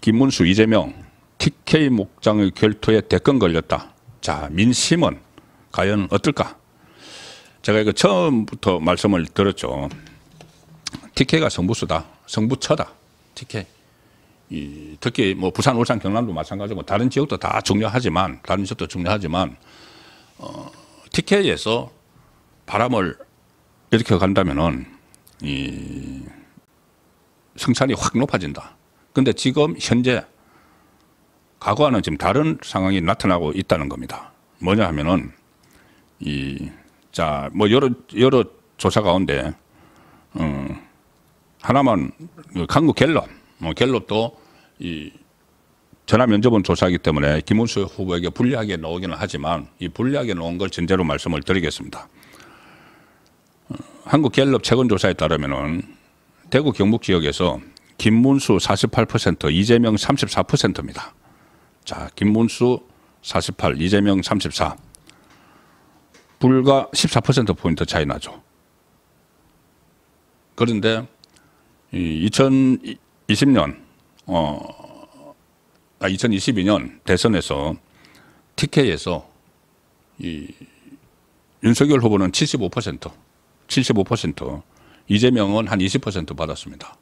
김문수, 이재명, TK 목장의 결투에 대권 걸렸다. 자, 민심은 과연 어떨까? 제가 이거 처음부터 말씀을 드렸죠. TK가 성부수다, 성부처다. TK. 특히 뭐 부산, 울산, 경남도 마찬가지고 다른 지역도 다 중요하지만 TK에서 바람을 일으켜 간다면은 이 승산이 확 높아진다. 근데 지금 현재 과거와는 지금 다른 상황이 나타나고 있다는 겁니다. 뭐냐 하면은 뭐 여러 조사 가운데 하나만 한국 갤럽도 이 전화 면접은 조사하기 때문에 김문수 후보에게 불리하게 나오기는 하지만 이 불리하게 나온 걸 전제로 말씀을 드리겠습니다. 한국 갤럽 최근 조사에 따르면은 대구 경북 지역에서 김문수 48%, 이재명 34%입니다. 자, 김문수 48, 이재명 34. 불과 14%포인트 차이 나죠. 그런데 2022년 대선에서 TK에서 윤석열 후보는 75%, 이재명은 한 20% 받았습니다.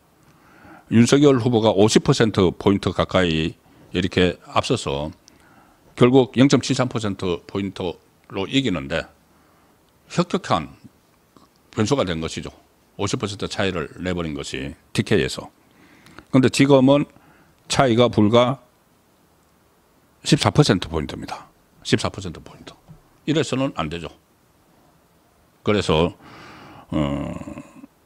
윤석열 후보가 50%포인트 가까이 이렇게 앞서서 결국 0.73%포인트로 이기는데 혁혁한 변수가 된 것이죠. 50% 차이를 내버린 것이 TK에서. 그런데 지금은 차이가 불과 14%포인트입니다. 14%포인트. 이래서는 안 되죠. 그래서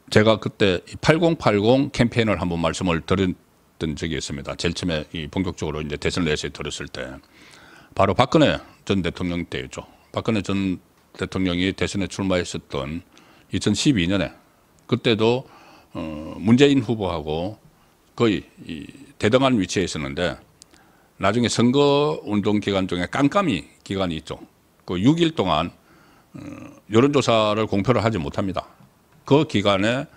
제가 그때 8080 캠페인을 한번 말씀을 드렸던 적이 있습니다. 제일 처음에 본격적으로 이제 대선 레이스에 들었을 때 바로 박근혜 전 대통령 때였죠. 박근혜 전 대통령이 대선에 출마했었던 2012년에 그때도 문재인 후보하고 거의 대등한 위치에 있었는데 나중에 선거운동 기간 중에 깜깜이 기간이 있죠. 그 6일 동안 여론조사를 공표를 하지 못합니다. 그 기간에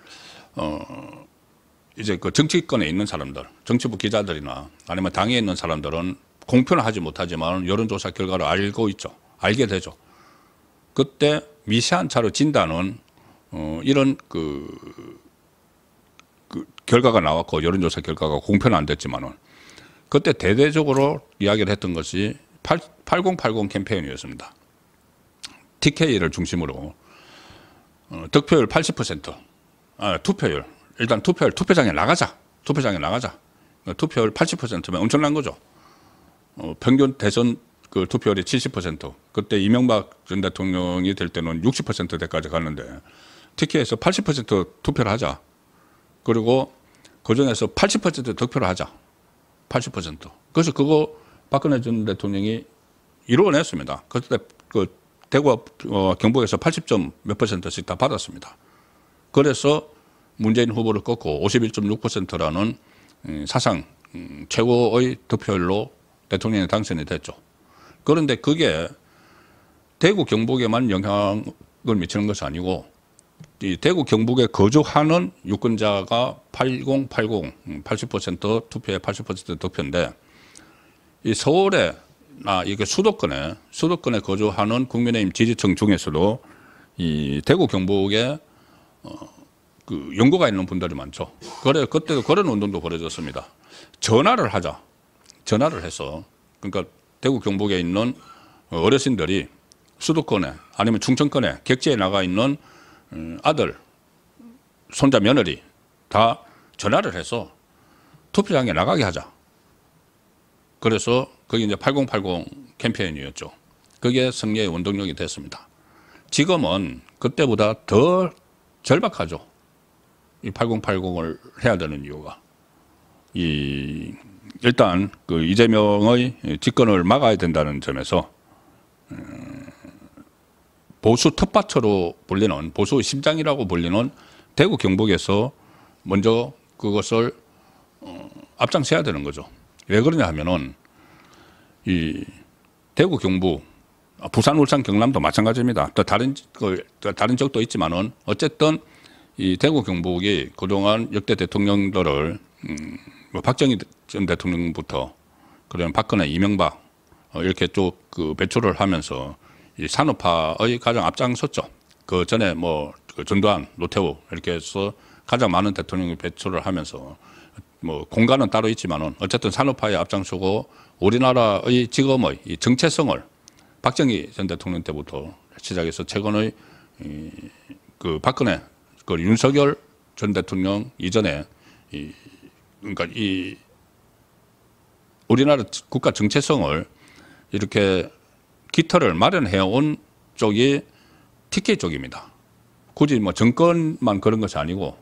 이제 그 정치권에 있는 사람들, 정치부 기자들이나 아니면 당에 있는 사람들은 공표는 하지 못하지만 여론조사 결과를 알게 되죠. 그때 미세한 차로 진다는 이런 그 결과가 나왔고 여론조사 결과가 공표는 안 됐지만은 그때 대대적으로 이야기를 했던 것이 8080 캠페인이었습니다. TK를 중심으로 득표율 80%, 투표율, 일단 투표장에 나가자. 투표율 80%면 엄청난 거죠. 평균 대선 그 투표율이 70%, 그때 이명박 전 대통령이 될 때는 60%대까지 갔는데 TK에서 80% 투표를 하자. 그리고 그중에서 80% 득표를 하자. 80%. 그래서 그거 박근혜 전 대통령이 이루어냈습니다. 그때 그 대구 경북에서 80점 몇 %씩 다 받았습니다. 그래서 문재인 후보를 꺾고 51.6%라는 사상 최고의 득표율로 대통령이 당선이 됐죠. 그런데 그게 대구 경북에만 영향을 미치는 것이 아니고 이 대구 경북에 거주하는 유권자가 80% 투표에 80% 득표인데 이 서울에 이게 수도권에 거주하는 국민의힘 지지층 중에서도 이 대구 경북에 그 연고가 있는 분들이 많죠. 그때도 그런 운동도 벌어졌습니다. 전화를 해서 그러니까 대구 경북에 있는 어르신들이 수도권에 아니면 충청권에 객지에 나가 있는 아들, 손자, 며느리 다 전화를 해서 투표장에 나가게 하자. 그래서 그게 이제 8080 캠페인이었죠. 그게 승리의 원동력이 됐습니다. 지금은 그때보다 더 절박하죠. 이 8080을 해야 되는 이유가 일단 그 이재명의 집권을 막아야 된다는 점에서 보수 텃밭으로 불리는 보수의 심장이라고 불리는 대구 경북에서 먼저 그것을 앞장서야 되는 거죠. 왜 그러냐 하면은 이 대구 경북, 부산, 울산, 경남도 마찬가지입니다. 또 다른 지역도 있지만은 어쨌든 이 대구 경북이 그동안 역대 대통령들을 뭐 박정희 전 대통령부터 그다음 박근혜, 이명박 이렇게 쭉 그 배출을 하면서 이 산업화의 가장 앞장섰죠. 그 전에 그 전두환, 노태우 이렇게 해서 가장 많은 대통령이 배출을 하면서 뭐 공간은 따로 있지만은 어쨌든 산업화에 앞장서고 우리나라의 지금의 이 정체성을 박정희 전 대통령 때부터 시작해서 최근의 그 박근혜, 그 윤석열 전 대통령 이전에 그러니까 이 우리나라 국가 정체성을 이렇게 깃털을 마련해온 쪽이 TK 쪽입니다. 굳이 뭐 정권만 그런 것이 아니고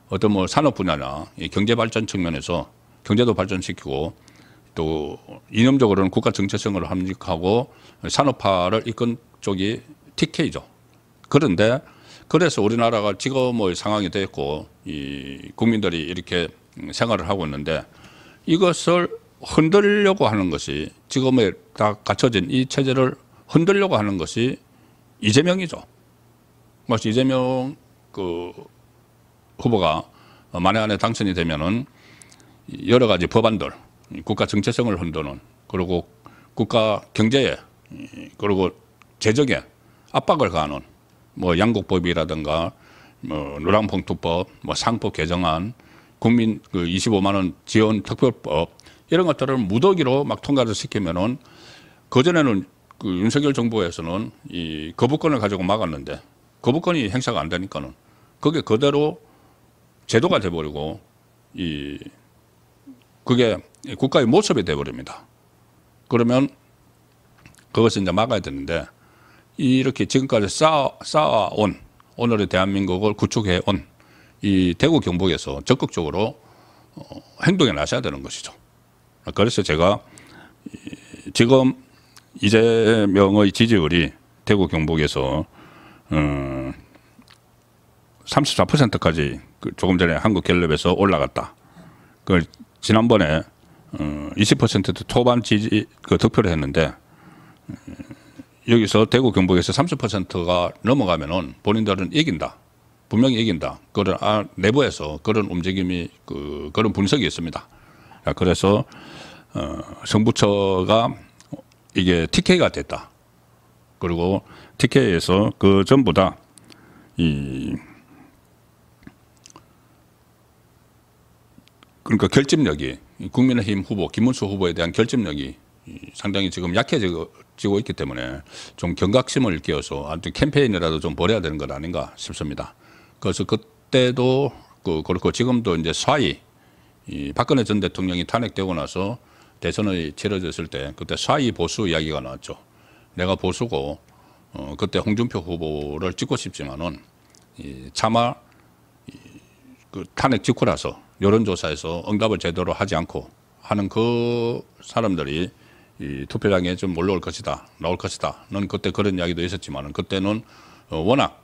어떤 뭐 산업 분야나 이 경제 발전 측면에서 경제도 발전시키고 또 이념적으로는 국가 정체성을 함축하고 산업화를 이끈 쪽이 TK죠. 그런데 그래서 우리나라가 지금의 상황이 됐고 이 국민들이 이렇게 생활을 하고 있는데 이것을 흔들려고 하는 것이 지금에 다 갖춰진 이 체제를 흔들려고 하는 것이 이재명이죠. 그래서 이재명 그 후보가 만에 안에 당선이 되면은 여러 가지 법안들, 국가 정체성을 흔드는 그리고 국가 경제에 그리고 재정에 압박을 가하는 뭐 양곡법이라든가 뭐 노랑봉투법, 뭐 상법 개정안, 국민 그 25만 원 지원 특별법 이런 것들을 무더기로 막 통과를 시키면은 그전에는 그 윤석열 정부에서는 이 거부권을 가지고 막았는데 거부권이 행사가 안 되니까는 그게 그대로 제도가 돼버리고 그게 국가의 모습이 돼버립니다. 그러면 그것을 이제 막아야 되는데 이렇게 지금까지 쌓아온 오늘의 대한민국을 구축해온 이 대구 경북에서 적극적으로 행동에 나서야 되는 것이죠. 그래서 제가 지금 이재명의 지지율이 대구 경북에서 34%까지 조금 전에 한국갤럽에서 올라갔다. 그 지난번에 20% 초반 지지 득표를 했는데 여기서 대구 경북에서 30%가 넘어가면은 본인들은 이긴다. 분명히 이긴다. 그런 내부에서 그런 움직임이 그런 분석이 있습니다. 그래서 정부처가 이게 TK가 됐다. 그리고 TK에서 그 전부 다 그러니까 결집력이 국민의힘 후보 김문수 후보에 대한 결집력이 상당히 지금 약해지고 있기 때문에 좀 경각심을 끼워서 아무튼 캠페인이라도 좀 벌여야 되는 것 아닌가 싶습니다. 그래서 그때도 그렇고 지금도 이제 사이 박근혜 전 대통령이 탄핵되고 나서 대선이 치러졌을 때 그때 사이 보수 이야기가 나왔죠. 내가 보수고 그때 홍준표 후보를 찍고 싶지만은 차마 그 탄핵 직후라서 여론조사에서 응답을 제대로 하지 않고 하는 그 사람들이 투표장에 좀 몰려올 것이다, 나올 것이다.는 그때 그런 이야기도 있었지만은 그때는 워낙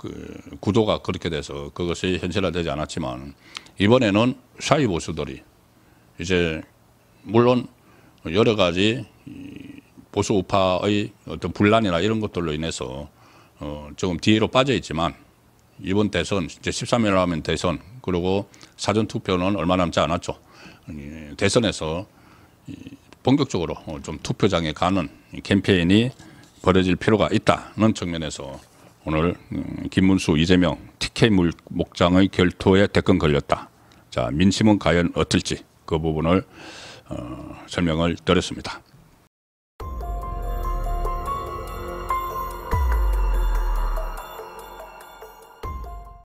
구도가 그렇게 돼서 그것이 현실화되지 않았지만 이번에는 사이 보수들이 이제 물론 여러 가지 보수 우파의 어떤 분란이나 이런 것들로 인해서 조금 뒤로 빠져 있지만 이번 대선 이제 13일 하면 대선 그리고 사전 투표는 얼마 남지 않았죠. 대선에서 본격적으로 좀 투표장에 가는 캠페인이 벌어질 필요가 있다는 측면에서 오늘 김문수, 이재명, TK 목장의 결투에 대권 걸렸다. 자, 민심은 과연 어떨지 그 부분을 설명을 드렸습니다.